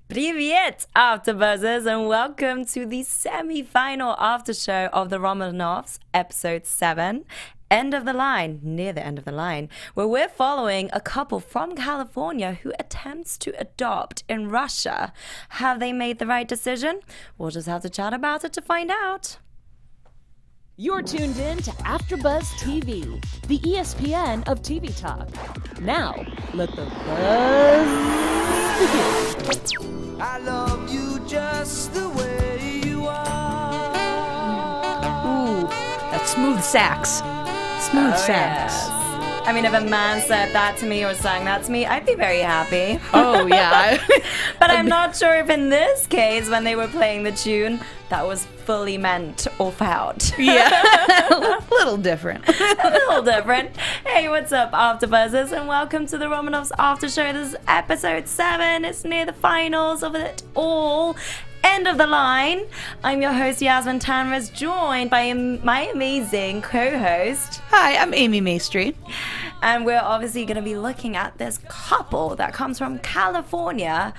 Привет, AfterBuzzers, and welcome to the semi-final after show of the Romanoffs, episode 7, End of the Line, near the end of the line, where we're following a couple from California who attempts to adopt in Russia. Have they made the right decision? We'll just have to chat about it to find out. You're tuned in to AfterBuzz TV, the ESPN of TV talk. Now, let the buzz begin. I love you just the way you are. Ooh, that smooth sax. Smooth sax. Yes. I mean, if a man said that to me or sang that to me, I'd be very happy. Oh, yeah. But I'm not sure if in this case, when they were playing the tune, that was fully meant or felt. Yeah. A little different. A little different. Hey, what's up, AfterBuzzers, and welcome to the Romanoffs After Show. This is episode 7. It's near the finals of it all. End of the line. I'm your host, Yasmine Tanres, joined by my amazing co-host. Hi, I'm Amy Maestri. And we're obviously going to be looking at this couple that comes from California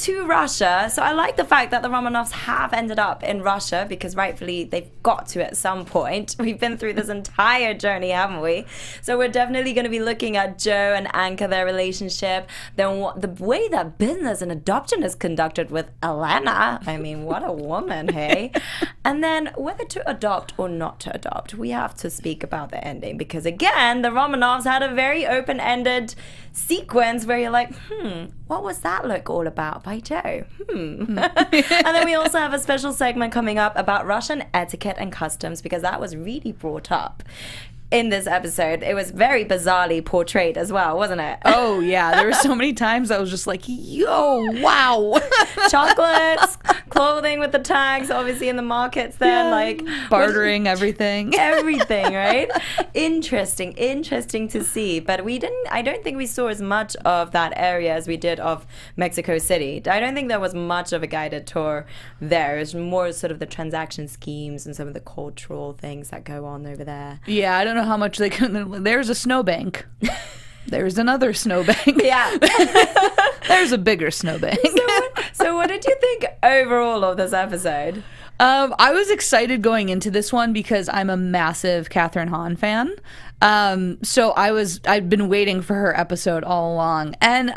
to Russia. So I like the fact that the Romanoffs have ended up in Russia because rightfully they've got to at some point. We've been through this entire journey, haven't we? So we're definitely going to be looking at Joe and Anca, their relationship, then the way that business and adoption is conducted with Elena. I mean, what a woman, hey? And then whether to adopt or not to adopt, we have to speak about the ending because again, the Romanoffs had a very open-ended sequence where you're like, what was that look all about by Joe? And then we also have a special segment coming up about Russian etiquette and customs because that was really brought up in this episode. It was very bizarrely portrayed as well, wasn't it? Oh, yeah. There were so many times I was just like, yo, wow. Chocolates, clothing with the tags, obviously in the markets then, like bartering, everything. Everything, right? Interesting to see. But I don't think we saw as much of that area as we did of Mexico City. I don't think there was much of a guided tour there. It was more sort of the transaction schemes and some of the cultural things that go on over there. Yeah, I don't know how much they can. There's a snowbank. There's another snowbank. Yeah. There's a bigger snowbank. So what did you think overall of this episode? I was excited going into this one because I'm a massive Kathryn Hahn fan. So I'd been waiting for her episode all along. And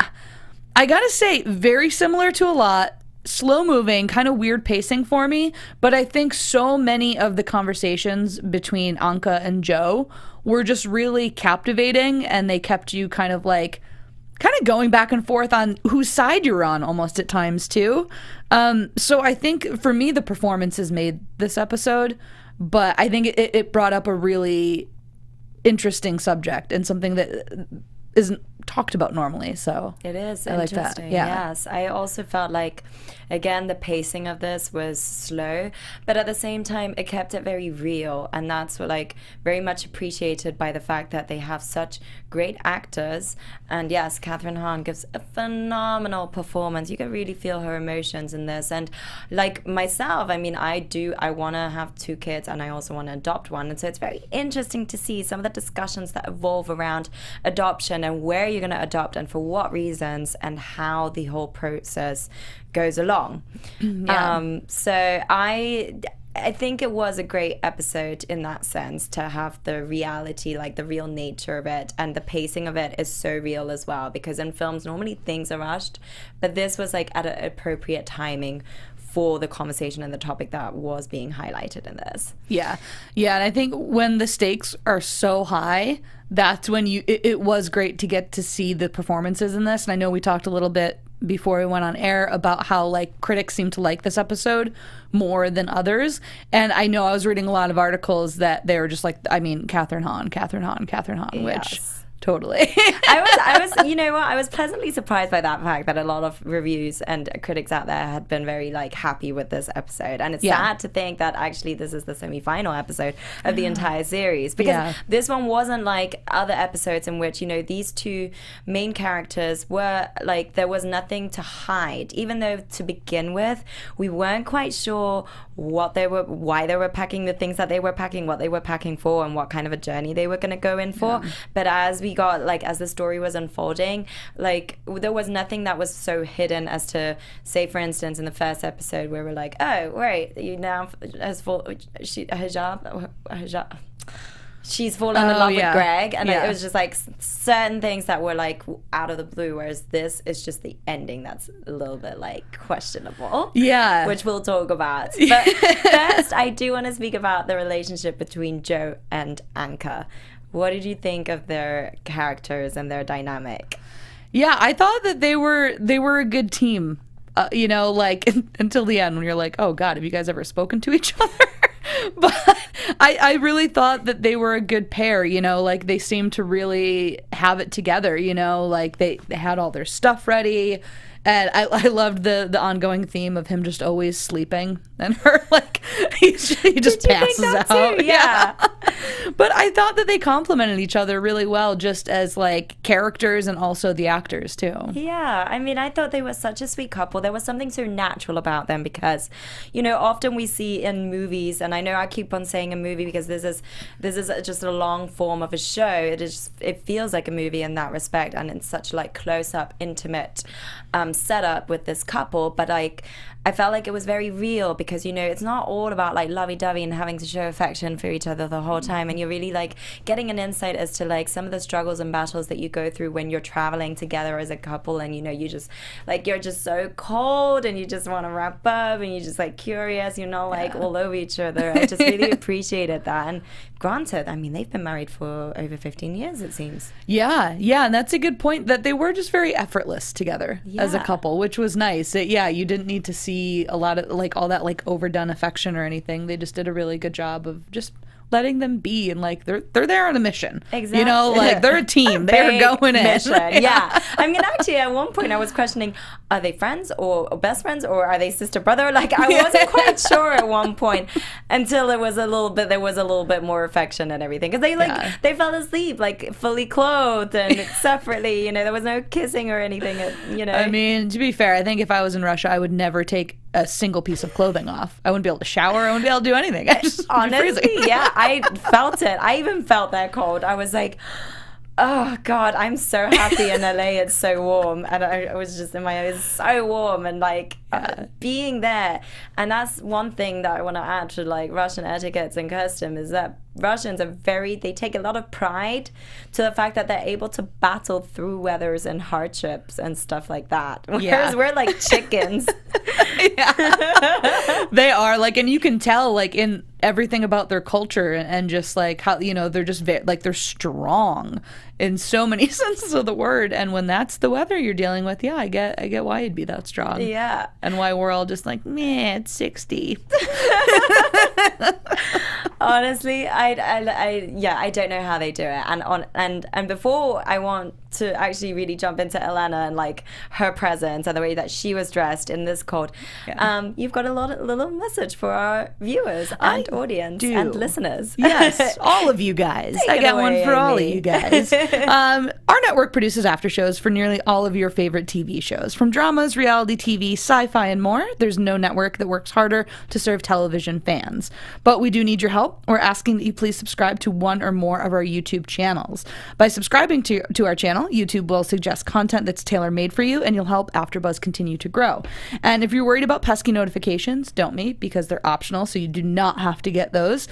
I gotta say, very similar to a lot. Slow moving, kind of weird pacing for me, but I think so many of the conversations between Anca and Joe were just really captivating, and they kept you kind of going back and forth on whose side you're on almost at times too. So I think for me the performances made this episode, but I think it brought up a really interesting subject and something that isn't talked about normally, so it is I like interesting. that. Yeah. Yes, I also felt like, again, the pacing of this was slow, but at the same time, it kept it very real, and that's what, very much appreciated by the fact that they have such great actors. And yes, Kathryn Hahn gives a phenomenal performance. You can really feel her emotions in this. And like myself, I mean, I want to have 2 kids, and I also want to adopt one, and so it's very interesting to see some of the discussions that evolve around adoption and where you're going to adopt and for what reasons and how the whole process goes along. Yeah. So I think it was a great episode in that sense to have the reality, the real nature of it, and the pacing of it is so real as well, because in films normally things are rushed, but this was at an appropriate timing for the conversation and the topic that was being highlighted in this. Yeah, and I think when the stakes are so high, that's when it was great to get to see the performances in this. And I know we talked a little bit before we went on air about how critics seem to like this episode more than others. And I know I was reading a lot of articles that they were just Kathryn Hahn, which Yes. Totally. I was, you know what? I was pleasantly surprised by that fact that a lot of reviews and critics out there had been very happy with this episode, and it's sad to think that actually this is the semi-final episode of the entire series, because this one wasn't like other episodes in which these 2 main characters were there was nothing to hide, even though to begin with we weren't quite sure why they were packing the things that they were packing, what they were packing for, and what kind of a journey they were going to go in for. But as we we got, like, as the story was unfolding, like, there was nothing that was so hidden as to, say, for instance, in the first episode where we're like, oh, wait, you now has she's fallen in love with Greg, and it was just like certain things that were like out of the blue, whereas this is just the ending that's a little bit like questionable, which we'll talk about. But first, I do want to speak about the relationship between Joe and Anka. What did you think of their characters and their dynamic? Yeah, I thought that they were a good team, you know, like until the end when you're like, oh God, have you guys ever spoken to each other? But I really thought that they were a good pair, you know, like they seemed to really have it together, you know, like they had all their stuff ready. And I loved the ongoing theme of him just always sleeping and her, like, he just passes out. Too? Yeah. But I thought that they complemented each other really well, just as, like, characters and also the actors, too. Yeah. I mean, I thought they were such a sweet couple. There was something so natural about them because, you know, often we see in movies, and I know I keep on saying a movie because this is just a long form of a show. It feels like a movie in that respect, and it's such, like, close-up, intimate setup with this couple, but like I felt like it was very real because, you know, it's not all about like lovey-dovey and having to show affection for each other the whole time, and you're really like getting an insight as to like some of the struggles and battles that you go through when you're traveling together as a couple, and you know, you just like you're just so cold and you just want to wrap up and you're just like curious, you're not like all over each other. I just really appreciated that. And granted, I mean, they've been married for over 15 years, it seems. Yeah, and that's a good point, that they were just very effortless together as a couple, which was nice. You didn't need to see a lot of like all that like overdone affection or anything. They just did a really good job of just letting them be, and like they're there on a mission. Exactly. You know, like they're a team. They're going in. Yeah. I mean, actually, at one point I was questioning, are they friends or best friends or are they sister brother? Like I wasn't quite sure at one point until there was a little bit more affection and everything, because they fell asleep like fully clothed and separately. You know, there was no kissing or anything. You know. I mean, to be fair, I think if I was in Russia, I would never take a single piece of clothing off. I wouldn't be able to shower. I wouldn't be able to do anything. I just honestly, yeah. I felt it. I even felt that cold. I was like, oh God, I'm so happy in LA. It's so warm. And I was just in my eyes, so warm, and like being there. And that's one thing that I want to add to like Russian etiquettes and custom, is that Russians are they take a lot of pride to the fact that they're able to battle through weathers and hardships and stuff like that. Whereas we're like chickens. They are, like, and you can tell like in everything about their culture and just like how, you know, they're just like they're strong in so many senses of the word. And when that's the weather you're dealing with, I get why you'd be that strong. Yeah. And why we're all just like, meh, it's 60. Honestly, I don't know how they do it. And before I want to actually really jump into Elena and like her presence and the way that she was dressed in this cold, you've got a little message for our viewers and audience and listeners. Yes, all of you guys. I got one for all of you guys. Our network produces after shows for nearly all of your favorite TV shows, from dramas, reality TV, sci-fi, and more. There's no network that works harder to serve television fans. But we do need your help. We're asking that you please subscribe to one or more of our YouTube channels. By subscribing to our channel, YouTube will suggest content that's tailor-made for you, and you'll help AfterBuzz continue to grow. And if you're worried about pesky notifications, don't be, because they're optional, so you do not have to get those.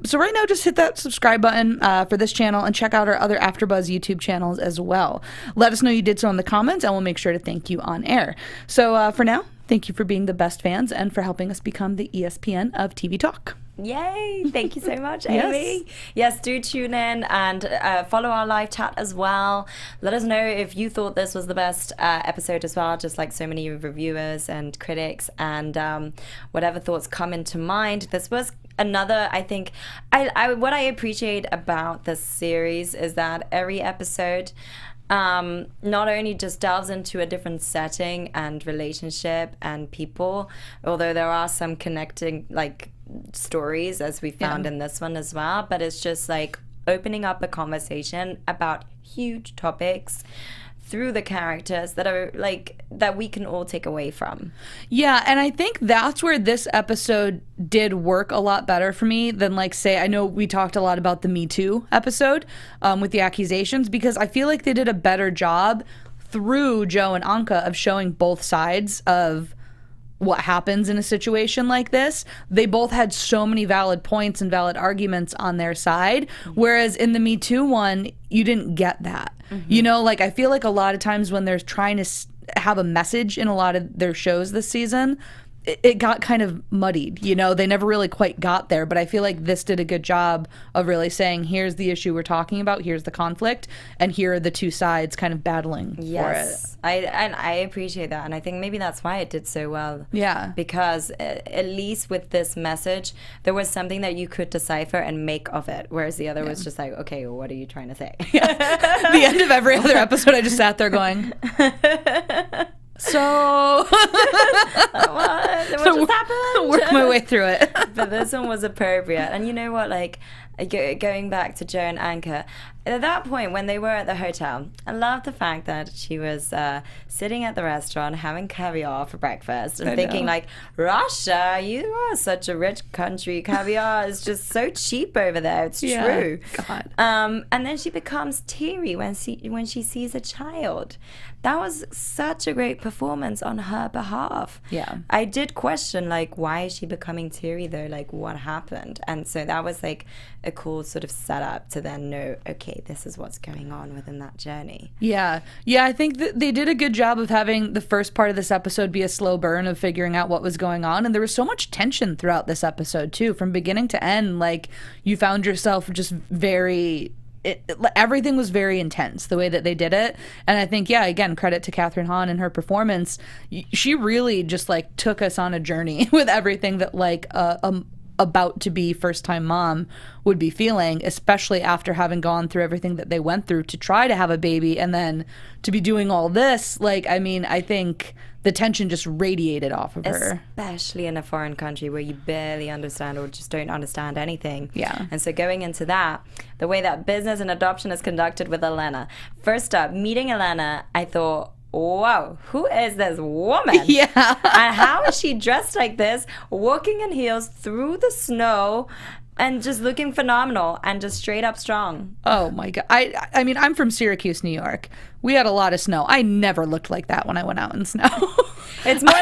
So right now, just hit that subscribe button for this channel and check out our other AfterBuzz YouTube channels as well. Let us know you did so in the comments, and we'll make sure to thank you on air. So for now, thank you for being the best fans and for helping us become the ESPN of TV Talk. Yay! Thank you so much, Amy. Yes, do tune in and follow our live chat as well. Let us know if you thought this was the best episode as well, just like so many reviewers and critics, and whatever thoughts come into mind. This was another, I think, what I appreciate about this series is that every episode not only just delves into a different setting and relationship and people, although there are some connecting like stories as we found in this one as well, but it's just like opening up a conversation about huge topics through the characters that are like that we can all take away from. Yeah, and I think that's where this episode did work a lot better for me than, like, say, I know we talked a lot about the Me Too episode with the accusations, because I feel like they did a better job through Joe and Anka of showing both sides of what happens in a situation like this. They both had so many valid points and valid arguments on their side, whereas in the Me Too one, you didn't get that. You know, like, I feel like a lot of times when they're trying to have a message in a lot of their shows this season, it got kind of muddied. You know, they never really quite got there, but I feel like this did a good job of really saying, here's the issue we're talking about, here's the conflict, and here are the two sides kind of battling for it. I appreciate that, and I think maybe that's why it did so well. Yeah. Because at least with this message, there was something that you could decipher and make of it, whereas the other was just like, okay, well, what are you trying to say? The end of every other episode, I just sat there going... So, what just happened? Work my way through it. But this one was appropriate. And you know what, like, going back to Joe and Anka, at that point when they were at the hotel, I loved the fact that she was sitting at the restaurant having caviar for breakfast and thinking like, Russia, you are such a rich country. Caviar is just so cheap over there. It's true. God. And then she becomes teary when she sees a child. That was such a great performance on her behalf. Yeah. I did question, like, why is she becoming teary though? Like, what happened? And so that was like a cool sort of setup to then know, okay, this is what's going on within that journey. Yeah. I think that they did a good job of having the first part of this episode be a slow burn of figuring out what was going on. And there was so much tension throughout this episode too, from beginning to end. Like, you found yourself just everything was very intense the way that they did it. And I think, yeah, again, credit to Kathryn Hahn and her performance. She really just like took us on a journey with everything that like about to be first time mom would be feeling, especially after having gone through everything that they went through to try to have a baby and then to be doing all this. Like, I mean, I think the tension just radiated off of her. Especially in a foreign country where you barely understand or just don't understand anything. Yeah. And so going into that, the way that business and adoption is conducted with Elena. First up, meeting Elena, I thought, whoa, who is this woman? Yeah. And how is she dressed like this, walking in heels through the snow and just looking phenomenal and just straight up strong? Oh my God. I mean, I'm from Syracuse, New York. We had a lot of snow. I never looked like that when I went out in snow. It's more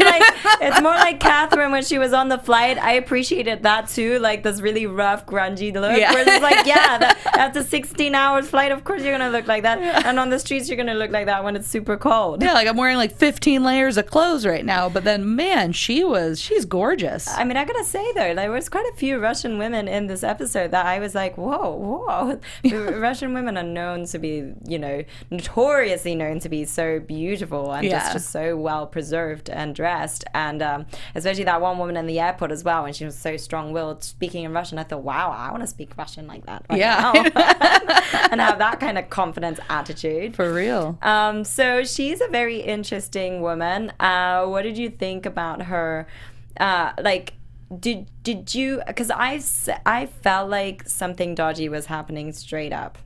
like Kathryn when she was on the flight. I appreciated that too, like this really rough, grungy look. Yeah. Where it's like, yeah, after 16 hours flight, of course you're gonna look like that. Yeah. And on the streets, you're gonna look like that when it's super cold. Yeah, like I'm wearing like 15 layers of clothes right now. But then, man, she's gorgeous. I mean, I gotta say though, there was quite a few Russian women in this episode that I was like, whoa. Russian women are known to be, notoriously known to be so beautiful and just so well preserved and dressed, and especially that one woman in the airport as well, when she was so strong-willed speaking in Russian. I thought, wow, I want to speak Russian like that now. And have that kind of confidence attitude. For real. So she's a very interesting woman. What did you think about her? Did you, because I felt like something dodgy was happening straight up.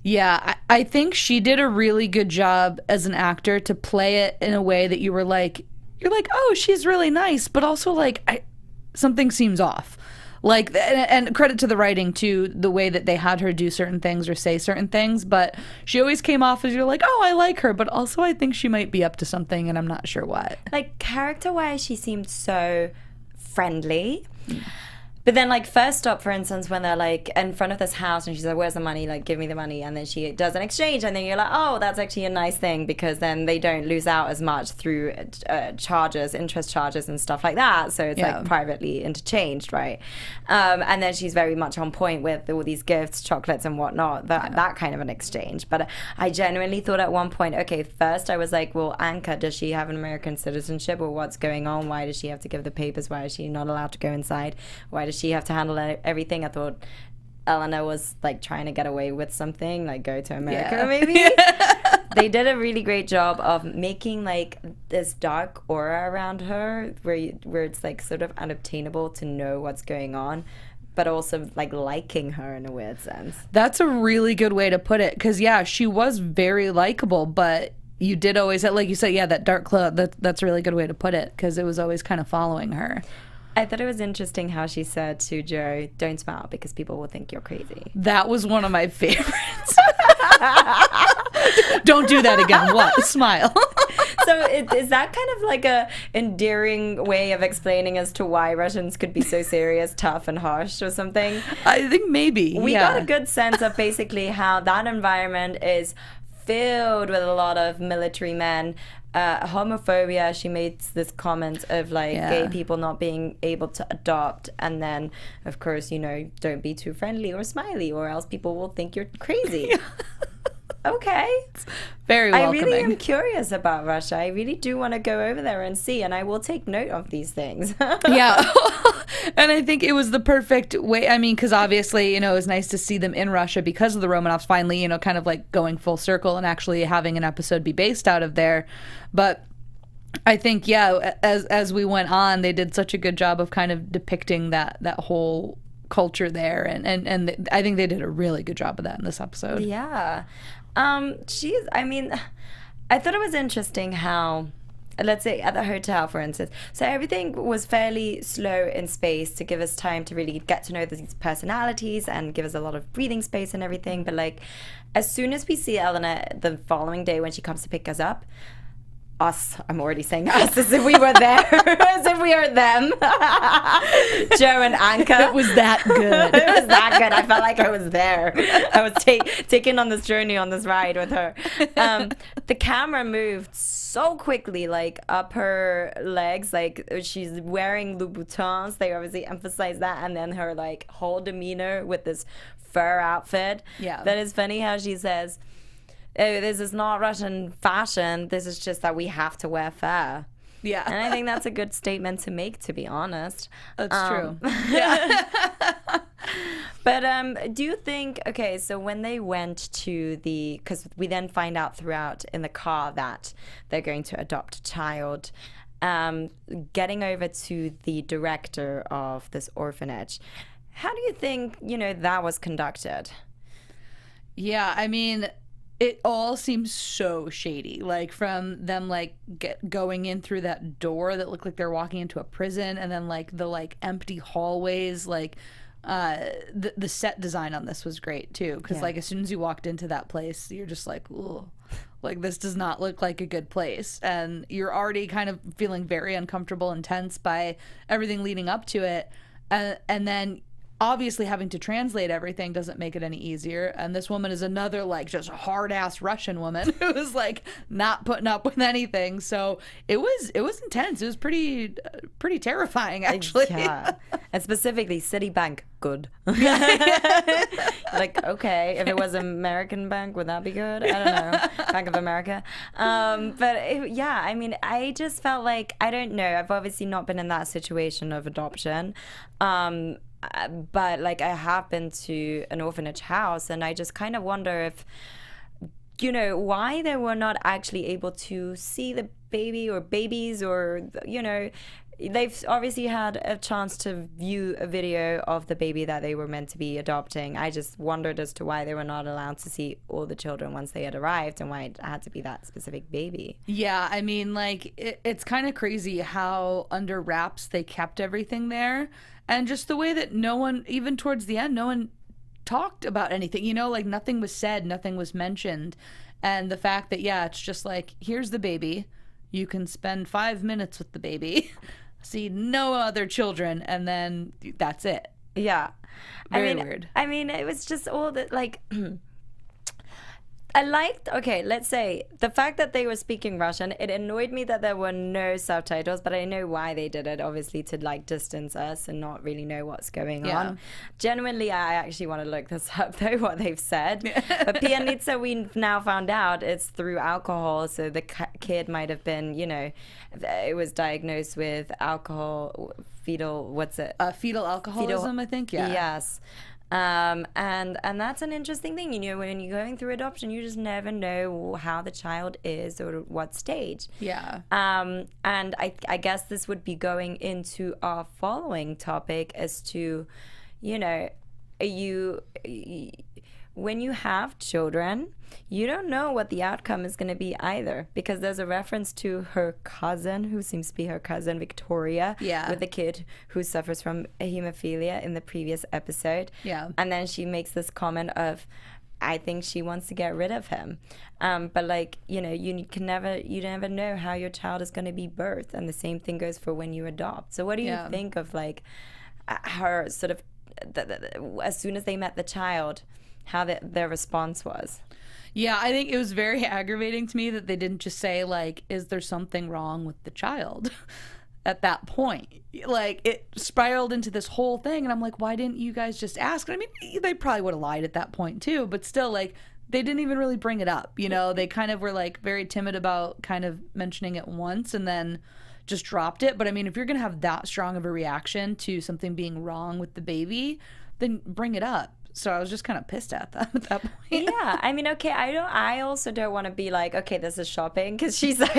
Yeah, I think she did a really good job as an actor to play it in a way that you're like, oh, she's really nice, but also like something seems off. Like, and credit to the writing too, the way that they had her do certain things or say certain things, but she always came off as you're like, oh, I like her, but also I think she might be up to something and I'm not sure what. Like, character-wise, she seemed so friendly. But then, like, first stop, for instance, when they're, like, in front of this house and she's like, where's the money? Like, give me the money. And then she does an exchange. And then you're like, oh, that's actually a nice thing, because then they don't lose out as much through interest charges and stuff like that. So it's, like, privately interchanged, right? And then she's very much on point with all these gifts, chocolates and whatnot, that kind of an exchange. But I genuinely thought at one point, okay, first I was like, well, Anka, does she have an American citizenship, or what's going on? Why does she have to give the papers? Why is she not allowed to go inside? Why does she have to handle everything? I thought Elena was like trying to get away with something, like go to America maybe. They did a really great job of making like this dark aura around her where it's like sort of unobtainable to know what's going on, but also like liking her in a weird sense. That's a really good way to put it. Because, yeah, she was very likable, but you did always, like you said, yeah, that dark cloud, that's a really good way to put it, because it was always kind of following her. I thought it was interesting how she said to Joe, don't smile because people will think you're crazy. That was one of my favorites. Don't do that again. What? Smile. So is that kind of like a endearing way of explaining as to why Russians could be so serious, tough, and harsh or something? I think maybe. We got a good sense of basically how that environment is filled with a lot of military men. Homophobia, she made this comment of like gay people not being able to adopt, and then of course, you know, don't be too friendly or smiley or else people will think you're crazy. Okay. It's very welcoming. I really am curious about Russia. I really do want to go over there and see, and I will take note of these things. Yeah. And I think it was the perfect way. I mean, because obviously, you know, it was nice to see them in Russia because of the Romanoffs finally, you know, kind of like going full circle and actually having an episode be based out of there. But I think, yeah, as we went on, they did such a good job of kind of depicting that whole culture there. And I think they did a really good job of that in this episode. Yeah. I mean, I thought it was interesting how, let's say at the hotel, for instance, so everything was fairly slow in space to give us time to really get to know these personalities and give us a lot of breathing space and everything. But like, as soon as we see Eleanor the following day when she comes to pick us up, I'm already saying us as if we were there, as if we are them. Joe and Anka. It was that good. It was that good. I felt like I was there. I was taken on this journey, on this ride with her. The camera moved so quickly, like up her legs, like she's wearing Louboutins. They obviously emphasize that, and then her like whole demeanor with this fur outfit. Yeah, that is funny how she says, oh, this is not Russian fashion. This is just that we have to wear fur. Yeah. And I think that's a good statement to make, to be honest. That's true. Yeah. But do you think, okay, so when they went to because we then find out throughout in the car that they're going to adopt a child, getting over to the director of this orphanage, how do you think, you know, that was conducted? Yeah, I mean, it all seems so shady, like from them like going in through that door that looked like they're walking into a prison, and then like the like empty hallways, like the set design on this was great too, because like as soon as you walked into that place, you're just like, ooh, like this does not look like a good place, and you're already kind of feeling very uncomfortable and tense by everything leading up to it, and then obviously having to translate everything doesn't make it any easier. And this woman is another like just hard ass Russian woman who was like not putting up with anything. So it was intense. It was pretty terrifying, actually. Yeah. And specifically Citibank, good. Like, okay, if it was American Bank, would that be good? I don't know. Bank of America. Yeah, I mean, I just felt like, I don't know. I've obviously not been in that situation of adoption. But like I have been to an orphanage house, and I just kind of wonder if, you know, why they were not actually able to see the baby or babies, or, you know, they've obviously had a chance to view a video of the baby that they were meant to be adopting. I just wondered as to why they were not allowed to see all the children once they had arrived, and why it had to be that specific baby. Yeah, I mean, like, it's kind of crazy how under wraps they kept everything there. And just the way that no one, even towards the end, no one talked about anything, you know, like nothing was said, nothing was mentioned. And the fact that, yeah, it's just like, here's the baby. You can spend 5 minutes with the baby, see no other children, and then that's it. Yeah. Very weird. I mean, it was just all that, like... I liked, okay, let's say, the fact that they were speaking Russian, it annoyed me that there were no subtitles, but I know why they did it, obviously, to, like, distance us and not really know what's going on. Genuinely, I actually want to look this up, though, what they've said. But pianitsa, we've now found out, it's through alcohol, so the kid might have been, you know, it was diagnosed with fetal alcoholism, I think, yeah. Yes. And that's an interesting thing, you know, when you're going through adoption, you just never know how the child is or what stage. Yeah. And I guess this would be going into our following topic as to, you know, when you have children, you don't know what the outcome is going to be either, because there's a reference to her cousin, who seems to be her cousin Victoria, with a kid who suffers from hemophilia in the previous episode. And then she makes this comment of, I think she wants to get rid of him. But like, you know, you never know how your child is going to be birthed. And the same thing goes for when you adopt. So what do you think of like her sort of, as soon as they met the child, how their response was? Yeah, I think it was very aggravating to me that they didn't just say, like, is there something wrong with the child at that point? Like, it spiraled into this whole thing, and I'm like, why didn't you guys just ask? I mean, they probably would have lied at that point, too, but still, like, they didn't even really bring it up, you know? They kind of were, like, very timid about kind of mentioning it once and then just dropped it. But, I mean, if you're going to have that strong of a reaction to something being wrong with the baby, then bring it up. So I was just kind of pissed at them at that point. Yeah, I mean, okay, I also don't want to be like, okay, this is shopping, because she's like,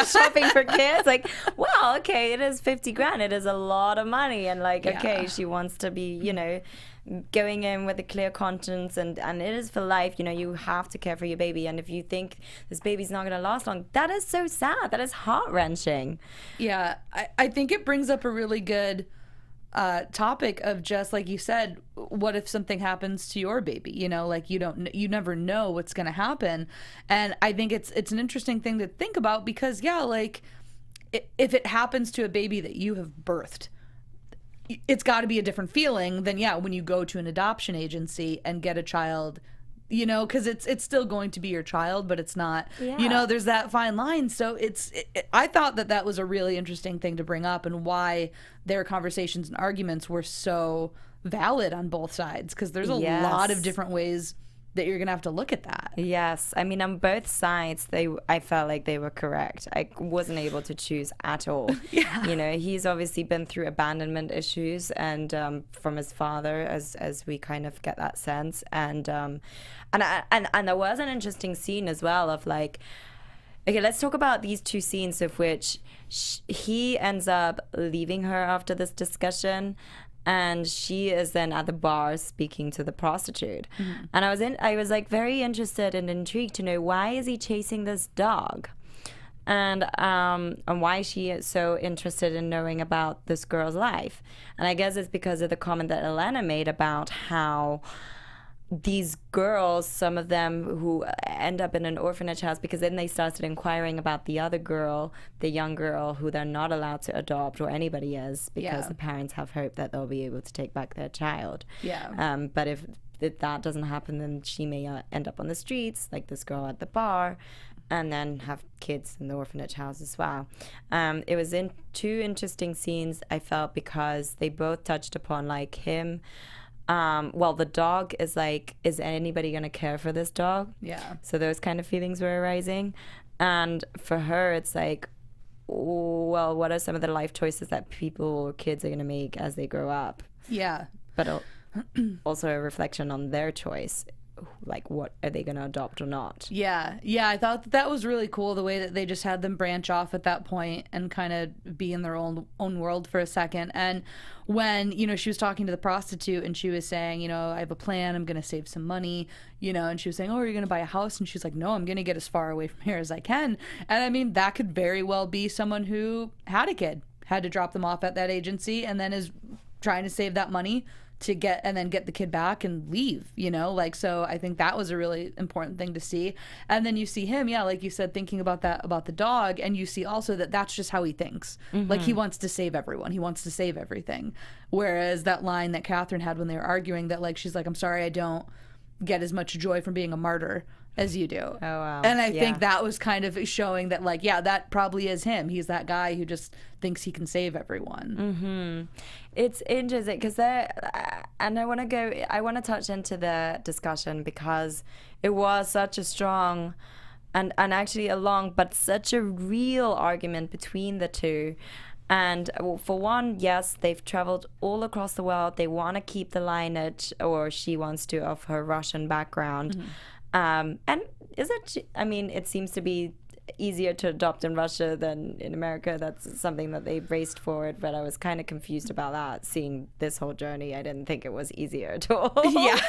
shopping for kids. Like, well, okay, it is 50 grand. It is a lot of money. And like, okay, she wants to be, you know, going in with a clear conscience, and it is for life. You know, you have to care for your baby. And if you think this baby's not going to last long, that is so sad. That is heart-wrenching. Yeah, I think it brings up a really good topic of, just like you said, what if something happens to your baby? You know, like you never know what's going to happen. And I think it's an interesting thing to think about, because like if it happens to a baby that you have birthed, it's got to be a different feeling than when you go to an adoption agency and get a child, you know, because it's still going to be your child, but it's not, you know, there's that fine line. So I thought that was a really interesting thing to bring up, and why their conversations and arguments were so valid on both sides, because there's a lot of different ways that you're gonna have to look at that. Yes, I mean, on both sides, I felt like they were correct. I wasn't able to choose at all. You know, he's obviously been through abandonment issues, and from his father, as we kind of get that sense, and there was an interesting scene as well of like, okay, let's talk about these two scenes of which he ends up leaving her after this discussion, and she is then at the bar speaking to the prostitute. And I was like very interested and intrigued to know, why is he chasing this dog, and why is she so interested in knowing about this girl's life. And I guess it's because of the comment that Elena made about how these girls, some of them who end up in an orphanage house, because then they started inquiring about the other girl, the young girl who they're not allowed to adopt, or anybody is, because the parents have hope that they'll be able to take back their child. But if that doesn't happen, then she may end up on the streets, like this girl at the bar, and then have kids in the orphanage house as well. It was in two interesting scenes, I felt, because they both touched upon like him. Well, the dog is like, is anybody going to care for this dog? So those kind of feelings were arising. And for her, it's like, well, what are some of the life choices that people or kids are going to make as they grow up? But also a reflection on their choice. Like, what are they going to adopt or not? I thought that was really cool, the way that they just had them branch off at that point and kind of be in their own world for a second. And when, you know, she was talking to the prostitute and she was saying, you know, I have a plan, I'm going to save some money, you know, and she was saying, oh, are you going to buy a house? And she's like, no, I'm going to get as far away from here as I can. And I mean, that could very well be someone who had a kid, had to drop them off at that agency, and then is trying to save that money to get the kid back and leave, you know, like, so I think that was a really important thing to see. And then you see him, like you said, thinking about the dog, and you see also that that's just how he thinks. Like, he wants to save everyone, he wants to save everything. Whereas that line that Kathryn had when they were arguing, that like, she's like, I'm sorry, I don't get as much joy from being a martyr as you do. Oh, wow. And I think that was kind of showing that, like, that probably is him. He's that guy who just thinks he can save everyone. It's interesting because and I want to touch into the discussion, because it was such a strong and actually a long, but such a real argument between the two. And for one, yes, they've traveled all across the world. They want to keep the lineage, or she wants to, of her Russian background. And is it? I mean, it seems to be easier to adopt in Russia than in America. That's something that they braced forward, but I was kind of confused about that. Seeing this whole journey, I didn't think it was easier at all. Yeah.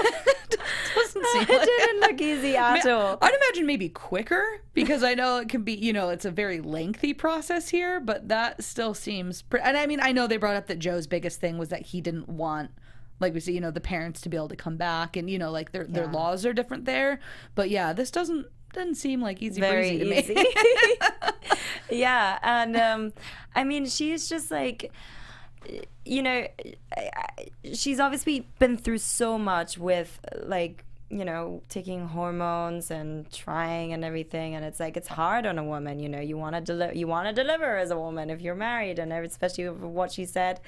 Doesn't seem like It didn't look easy at all. I'd imagine maybe quicker, because I know it can be, it's a very lengthy process here, but that still seems and I mean, I know they brought up that Joe's biggest thing was that he didn't want, like we see, the parents to be able to come back, and like their laws are different there. But yeah, this doesn't seem like easy breezy to me. Yeah, and I mean, she's just like, she's obviously been through so much with like, taking hormones and trying and everything, and it's like it's hard on a woman. You want to deliver as a woman if you're married, and especially with what she said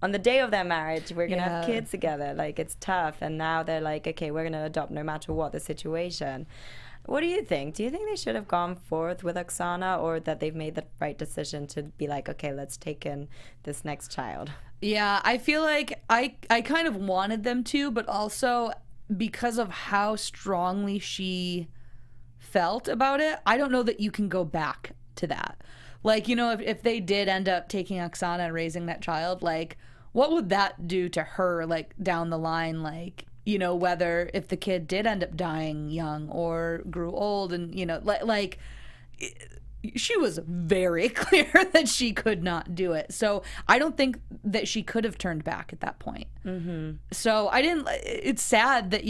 on the day of their marriage, we're gonna have kids together. Like, it's tough, and now they're like, okay, we're gonna adopt no matter what the situation. What do you think? Do you think they should have gone forth with Oksana, or that they've made the right decision to be like, okay, let's take in this next child? Yeah, I feel like I kind of wanted them to, but also because of how strongly she felt about it, I don't know that you can go back to that. Like, if they did end up taking Oksana and raising that child, like, what would that do to her, like, down the line? Like, whether if the kid did end up dying young or grew old, and, she was very clear that she could not do it. So I don't think that she could have turned back at that point. Mm-hmm. So it's sad that,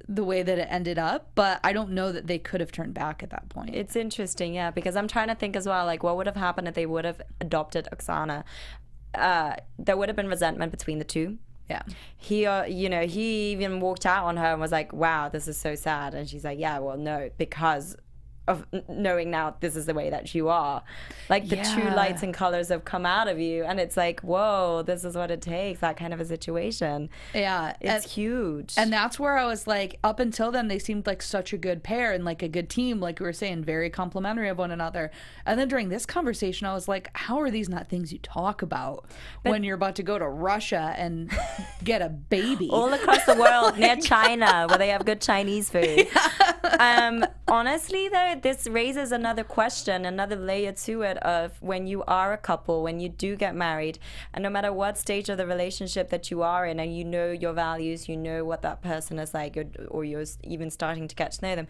the way that it ended up, but I don't know that they could have turned back at that point. It's interesting, yeah, because I'm trying to think as well, like, what would have happened if they would have adopted Oksana? There would have been resentment between the two. Yeah. He even walked out on her and was like, wow, this is so sad. And she's like, yeah, well, no, because of knowing now this is the way that you are. Like, the true lights and colors have come out of you, and it's like, whoa, this is what it takes, that kind of a situation. Yeah. It's huge. And that's where I was like, up until then they seemed like such a good pair and like a good team, like we were saying, very complimentary of one another. And then during this conversation I was like, how are these not things you talk about when you're about to go to Russia and get a baby all across the world, near China, where they have good Chinese food? Honestly though, this raises another question, another layer to it, of when you are a couple, when you do get married, and no matter what stage of the relationship that you are in, and you know your values, you know what that person is like, or you're even starting to get to know them,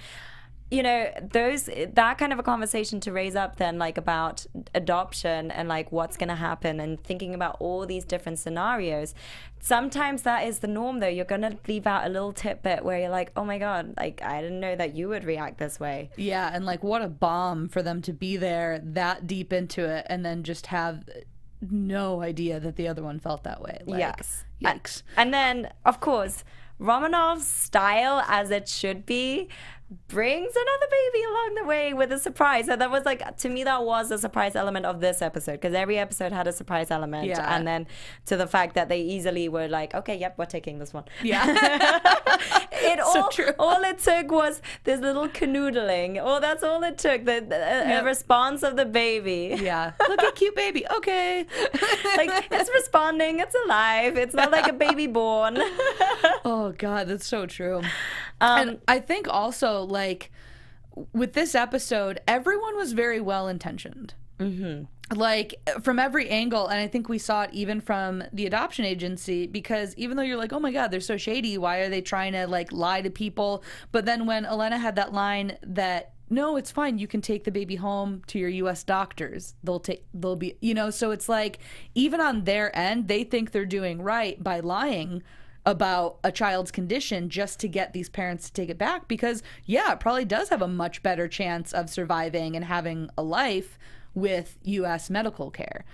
that kind of a conversation to raise up then, like, about adoption and like what's going to happen, and thinking about all these different scenarios. Sometimes that is the norm though. You're going to leave out a little tidbit where you're like, oh my God, like, I didn't know that you would react this way. Yeah, and like, what a bomb for them to be there that deep into it and then just have no idea that the other one felt that way. Like, yes. Yikes. And then, of course, Romanoff's style, as it should be, brings another baby along the way with a surprise. So that was like, to me, that was a surprise element of this episode, because every episode had a surprise element. Yeah. And then to the fact that they easily were like, okay, yep, we're taking this one. Yeah. All it took was this little canoodling. Oh, that's all it took. The response of the baby. Yeah. Look at cute baby. Okay. Like, it's responding. It's alive. It's not like a baby born. Oh God, that's so true. And I think also, like, with this episode, everyone was very well intentioned. Mm-hmm. Like, from every angle, and I think we saw it even from the adoption agency, because even though you're like, oh my God, they're so shady, why are they trying to like lie to people? But then when Elena had that line that, no, it's fine, you can take the baby home to your US doctors, they'll be, so it's like, even on their end, they think they're doing right by lying about a child's condition just to get these parents to take it back, because it probably does have a much better chance of surviving and having a life with US medical care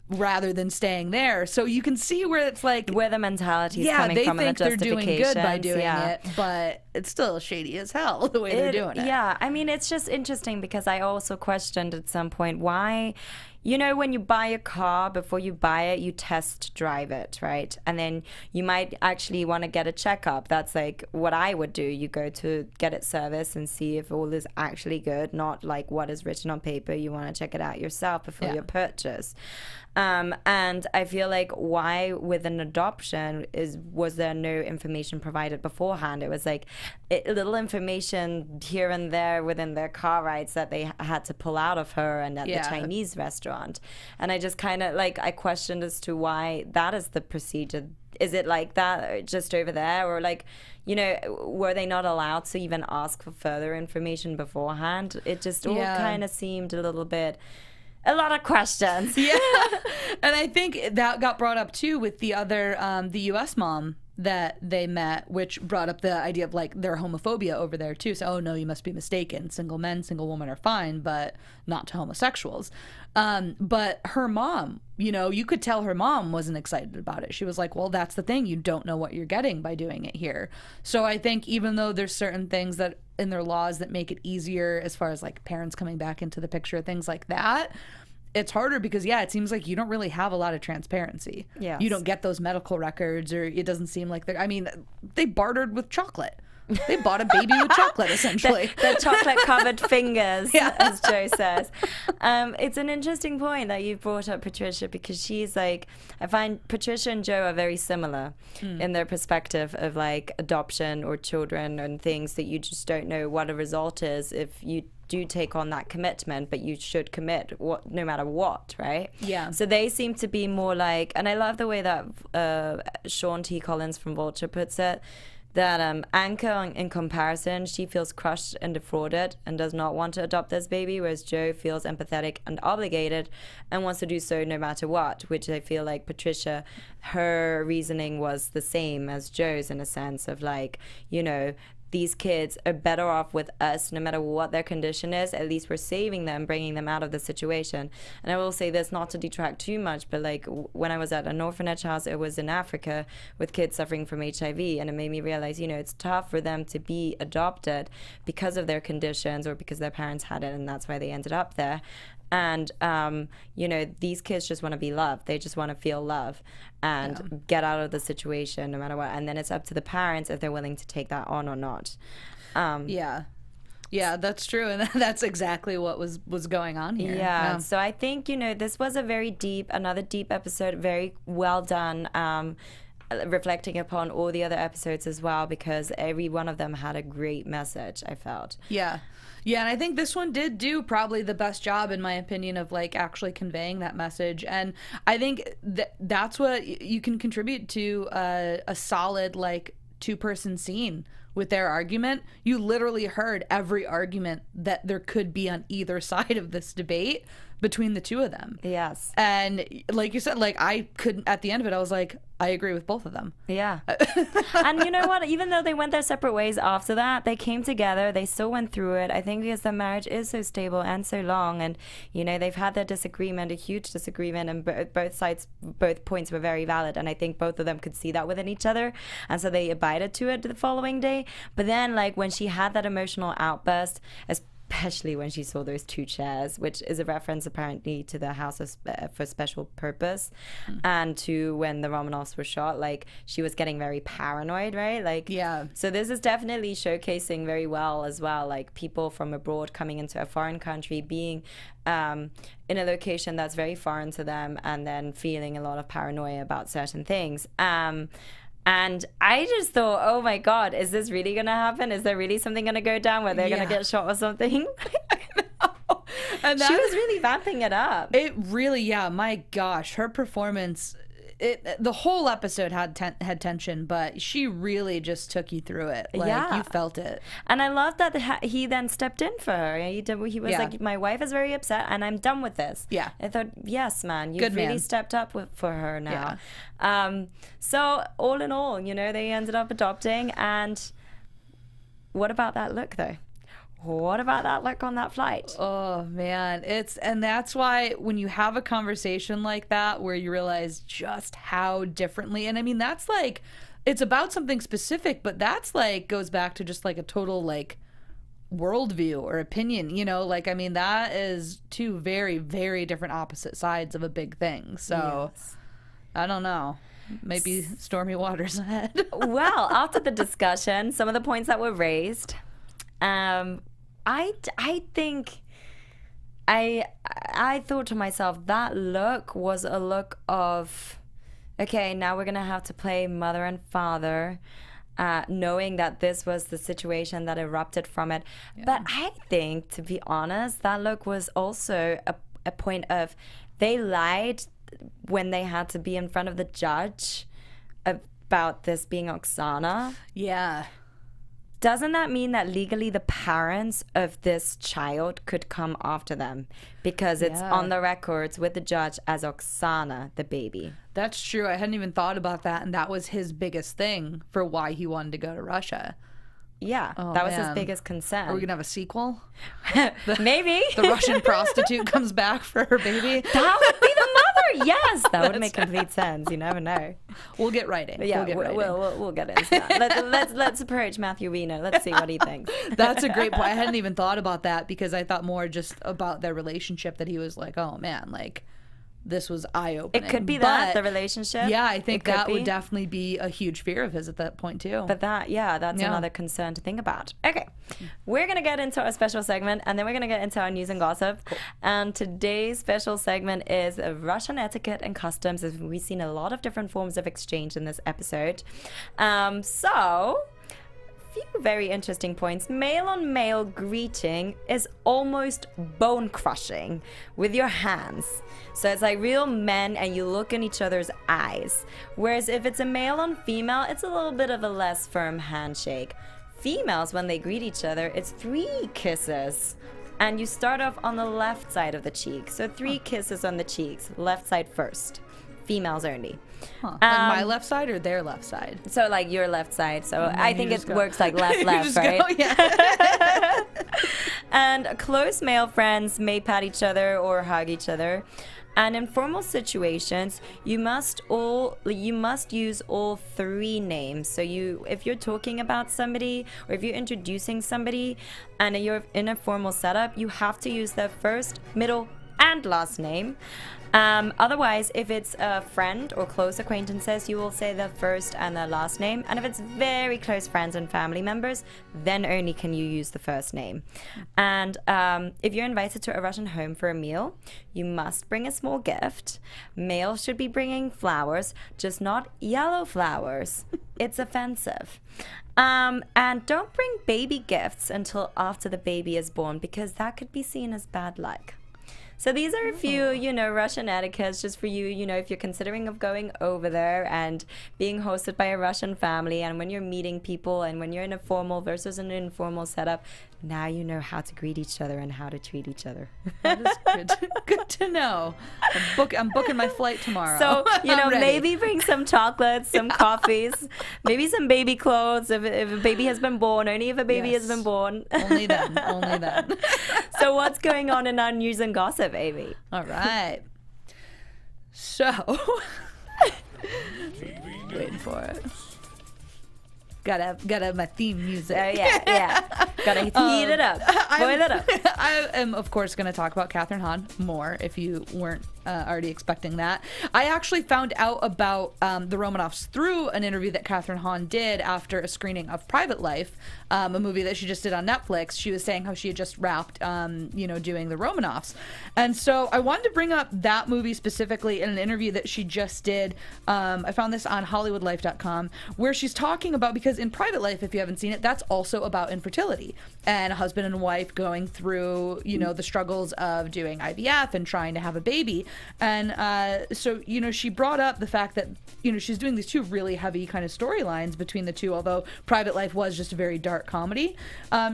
rather than staying there. So you can see where it's like, where the mentality is coming from, they and think the they're doing good by doing it, but it's still shady as hell the way they're doing it. Yeah, I mean, it's just interesting, because I also questioned at some point why, you know, when you buy a car, before you buy it, you test drive it, right? And then you might actually want to get a checkup. That's like what I would do. You go to get it serviced and see if all is actually good, not like what is written on paper. You want to check it out yourself before you purchase. And I feel like why with an adoption was there no information provided beforehand? It was like little information here and there within their car rides that they had to pull out of her and at the Chinese restaurant. And I just kind of like, I questioned as to why that is the procedure. Is it like that just over there? Or like, you know, were they not allowed to even ask for further information beforehand? It just all kind of seemed a little bit... A lot of questions. Yeah. And I think that got brought up too with the other, the US mom that they met, which brought up the idea of like their homophobia over there too. So, oh no, you must be mistaken. Single men, single women are fine, but not to homosexuals. But her mom, you know, you could tell her mom wasn't excited about it. She was like, well, that's the thing. You don't know what you're getting by doing it here. So I think even though there's certain things that in their laws that make it easier as far as like parents coming back into the picture, things like that, it's harder because, it seems like you don't really have a lot of transparency. Yes. You don't get those medical records, or it doesn't seem like they're, I mean, they bartered with chocolate. They bought a baby with chocolate, essentially. the chocolate-covered fingers, as Joe says. It's an interesting point that you brought up, Patricia, because she's like, I find Patricia and Joe are very similar in their perspective of like adoption or children and things that you just don't know what a result is if you do take on that commitment, but you should commit no matter what, right? Yeah. So they seem to be more like, and I love the way that Sean T. Collins from Vulture puts it, that Anka, in comparison, she feels crushed and defrauded and does not want to adopt this baby, whereas Joe feels empathetic and obligated and wants to do so no matter what, which I feel like Patricia, her reasoning was the same as Joe's in a sense of like, you know, these kids are better off with us no matter what their condition is. At least we're saving them, bringing them out of the situation. And I will say this, not to detract too much, but like when I was at an orphanage house, it was in Africa with kids suffering from HIV, and it made me realize, you know, it's tough for them to be adopted because of their conditions or because their parents had it, and that's why they ended up there. And, you know, these kids just want to be loved. They just want to feel love and get out of the situation no matter what. And then it's up to the parents if they're willing to take that on or not. Yeah, that's true. And that's exactly what was going on here. Yeah. So I think, you know, this was another deep episode, very well done. Reflecting upon all the other episodes as well, because every one of them had a great message, I felt. Yeah, and I think this one did do probably the best job, in my opinion, of like actually conveying that message. And I think that's what you can contribute to a solid like two-person scene with their argument. You literally heard every argument that there could be on either side of this debate between the two of them. Yes. And like you said, like I couldn't, at the end of it, I was like, I agree with both of them. Yeah. And you know what? Even though they went their separate ways after that, they came together. They still went through it. I think because their marriage is so stable and so long, and, you know, they've had their disagreement, a huge disagreement, and both points were very valid. And I think both of them could see that within each other. And so they abided to it the following day. But then, like, when she had that emotional outburst, especially when she saw those two chairs, which is a reference apparently to the house for special purpose, and to when the Romanoffs were shot, like she was getting very paranoid, right? Like, yeah. So this is definitely showcasing very well as well, like people from abroad coming into a foreign country, being in a location that's very foreign to them, and then feeling a lot of paranoia about certain things. And I just thought, oh my God, is this really going to happen? Is there really something going to go down where they're going to get shot or something? And she was really vamping it up. It really, my gosh, her performance, the whole episode had tension, but she really just took you through it. Like, you felt it. And I love that he then stepped in for her. He was like, my wife is very upset and I'm done with this. Yeah. I thought, yes, man, you've really stepped up for her now. Yeah. So all in all, you know, they ended up adopting. And what about that look, though? What about that look on that flight? Oh man, and that's why when you have a conversation like that where you realize just how differently, and I mean that's like, it's about something specific, but that's like goes back to just like a total like worldview or opinion, like, I mean, that is two very, very different opposite sides of a big thing. So I don't know, maybe stormy waters ahead. Well, after the discussion, some of the points that were raised, I think I thought to myself, that look was a look of, okay, now we're gonna have to play mother and father, knowing that this was the situation that erupted from it. But I think, to be honest, that look was also a point of, they lied when they had to be in front of the judge about this being Oksana. Yeah. Doesn't that mean that legally the parents of this child could come after them? Because it's on the records with the judge as Oksana, the baby. That's true. I hadn't even thought about that. And that was his biggest thing for why he wanted to go to Russia. Yeah, that was his biggest concern. Are we going to have a sequel? Maybe. The Russian prostitute comes back for her baby. That would be the mother. Yes, that would make complete sense. You never know. We'll get writing. Yeah, we'll get into that. Let's approach Matthew Weiner. Let's see what he thinks. That's a great point. I hadn't even thought about that, because I thought more just about their relationship, that he was like, oh man, like, this was eye-opening. It could be that, the relationship. Yeah, I think that would definitely be a huge fear of his at that point, too. But that's another concern to think about. Okay, we're going to get into our special segment, and then we're going to get into our news and gossip. Cool. And today's special segment is Russian etiquette and customs. We've seen a lot of different forms of exchange in this episode. Few very interesting points. Male on male greeting is almost bone crushing with your hands. So it's like real men, and you look in each other's eyes. Whereas if it's a male on female, it's a little bit of a less firm handshake. Females, when they greet each other, it's 3 kisses. And you start off on the left side of the cheek. So 3 kisses on the cheeks, left side first. Females only. Huh. Like my left side or their left side? So like your left side. So I think it works like left, right? Go, yeah. And close male friends may pat each other or hug each other. And in formal situations, you must use all 3 names. So if you're talking about somebody, or if you're introducing somebody and you're in a formal setup, you have to use their first, middle, and last name. Otherwise, if it's a friend or close acquaintances, you will say their first and their last name. And if it's very close friends and family members, then only can you use the first name. And if you're invited to a Russian home for a meal, you must bring a small gift. Male should be bringing flowers, just not yellow flowers. It's offensive. And don't bring baby gifts until after the baby is born, because that could be seen as bad luck. So these are a few, Russian etiquettes just for you, if you're considering of going over there and being hosted by a Russian family, and when you're meeting people and when you're in a formal versus an informal setup, now you know how to greet each other and how to treat each other. That is good to know. I'm booking my flight tomorrow. So, maybe bring some chocolates, some coffees, maybe some baby clothes if a baby has been born, only if a baby has been born. Only then. So what's going on in our news and gossip, Amy? All right. So, waiting for it. Gotta have my theme music. Oh, yeah. Gotta heat it up. Boil it up. I am, of course, going to talk about Kathryn Hahn more, if you weren't already expecting that. I actually found out about the Romanoffs through an interview that Kathryn Hahn did after a screening of Private Life, a movie that she just did on Netflix. She was saying how she had just wrapped, doing the Romanoffs. And so I wanted to bring up that movie specifically in an interview that she just did. I found this on HollywoodLife.com, where she's talking about, because in Private Life, if you haven't seen it, that's also about infertility and a husband and wife going through, the struggles of doing IVF and trying to have a baby. And so, she brought up the fact that, she's doing these 2 really heavy kind of storylines between the 2, although Private Life was just a very dark comedy.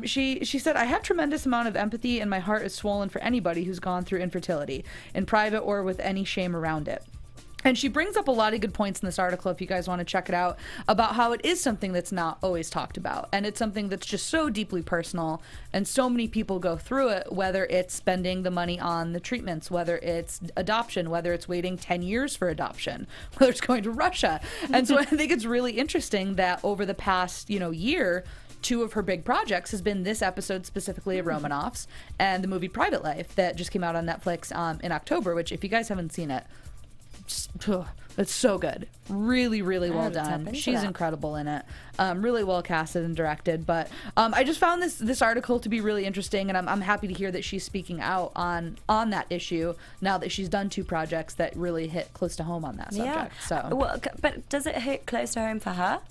She said, I have tremendous amount of empathy, and my heart is swollen for anybody who's gone through infertility, in private or with any shame around it. And she brings up a lot of good points in this article, if you guys want to check it out, about how it is something that's not always talked about. And it's something that's just so deeply personal, and so many people go through it, whether it's spending the money on the treatments, whether it's adoption, whether it's waiting 10 years for adoption, whether it's going to Russia. And so I think it's really interesting that over the past, year, two of her big projects has been this episode specifically of Romanoffs and the movie Private Life that just came out on Netflix in October, which if you guys haven't seen it, it's so good. Really, really well done. She's incredible in it. Really well casted and directed. But I just found this article to be really interesting, and I'm happy to hear that she's speaking out on that issue now that she's done two projects that really hit close to home on that subject. So, well, but does it hit close to home for her?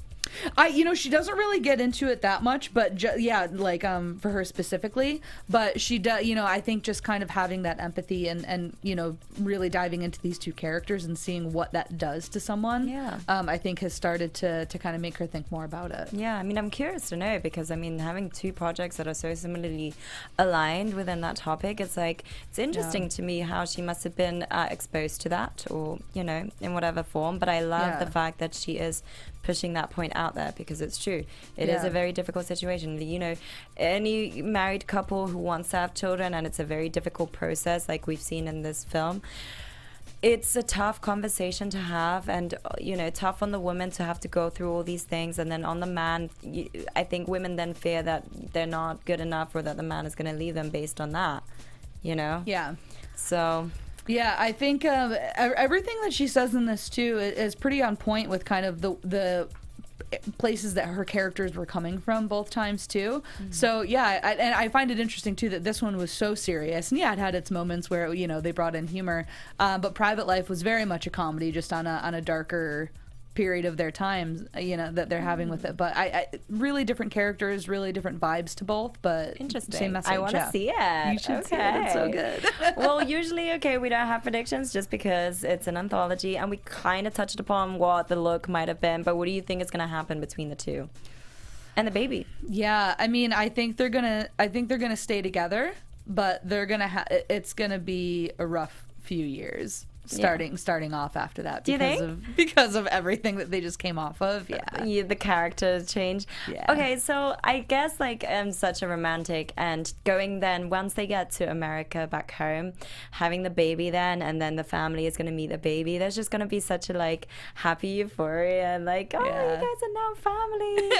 She doesn't really get into it that much, but for her specifically, but she does, I think just kind of having that empathy and really diving into these two characters and seeing what that does to someone, I think has started to kind of make her think more about it. Yeah, I mean, I'm curious to know because, I mean, having two projects that are so similarly aligned within that topic, it's interesting to me how she must have been exposed to that or, in whatever form, but I love the fact that she is pushing that point out there because it's true. It is a very difficult situation. Any married couple who wants to have children, and it's a very difficult process like we've seen in this film, it's a tough conversation to have, and tough on the woman to have to go through all these things, and then on the man, I think women then fear that they're not good enough or that the man is going to leave them based on that, so yeah, I think everything that she says in this too is pretty on point with kind of the places that her characters were coming from both times too. So yeah, and I find it interesting too that this one was so serious, and it had its moments where they brought in humor, but Private Life was very much a comedy, just on a darker period of their times that they're having with it. But I really different characters, really different vibes to both, but interesting. Same message. I want to see it. You should see it. It's so good. Well, usually we don't have predictions just because it's an anthology, and we kind of touched upon what the look might have been, but what do you think is going to happen between the two and the baby? Yeah, I mean, I think they're gonna stay together, but they're gonna it's gonna be a rough few years starting off after that because of everything that they just came off of. The character change. Okay, so I guess I'm such a romantic, and going then once they get to America back home, having the baby then, and then the family is going to meet the baby, there's just going to be such a happy euphoria, and you guys are now family.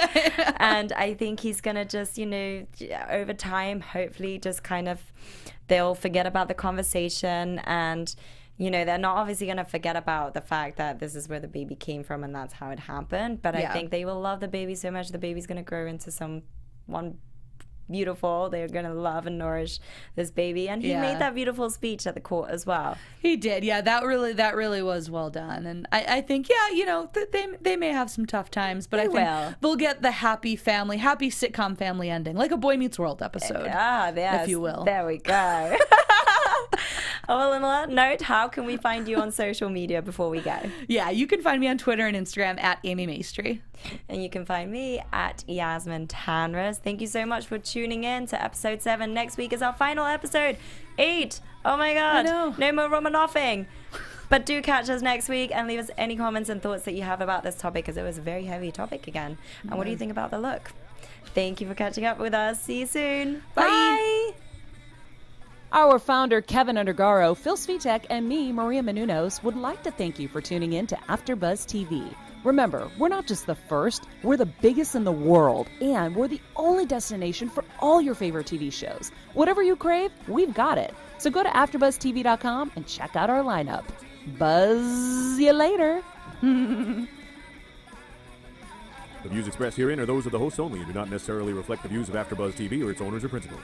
And I think he's going to just over time hopefully just kind of they'll forget about the conversation, and they're not obviously going to forget about the fact that this is where the baby came from and that's how it happened. But I think they will love the baby so much. The baby's going to grow into someone beautiful. They're going to love and nourish this baby. And he made that beautiful speech at the court as well. He did. Yeah, that really was well done. And I think, they may have some tough times, but I think they'll get the happy sitcom family ending, like a Boy Meets World episode. If you will. There we go. Well, on that note, how can we find you on social media before we go? Yeah, you can find me on Twitter and Instagram at Amy Maestri. And you can find me at Yasmine Tanres. Thank you so much for tuning in to episode 7. Next week is our final episode, 8. Oh my God. No more Romanoffing. But do catch us next week and leave us any comments and thoughts that you have about this topic, because it was a very heavy topic again. And what do you think about the look? Thank you for catching up with us. See you soon. Bye. Our founder, Keven Undergaro, Phil Svitek, and me, Maria Menounos, would like to thank you for tuning in to AfterBuzz TV. Remember, we're not just the first, we're the biggest in the world, and we're the only destination for all your favorite TV shows. Whatever you crave, we've got it. So go to AfterBuzzTV.com and check out our lineup. Buzz you later. The views expressed herein are those of the hosts only and do not necessarily reflect the views of AfterBuzz TV or its owners or principals.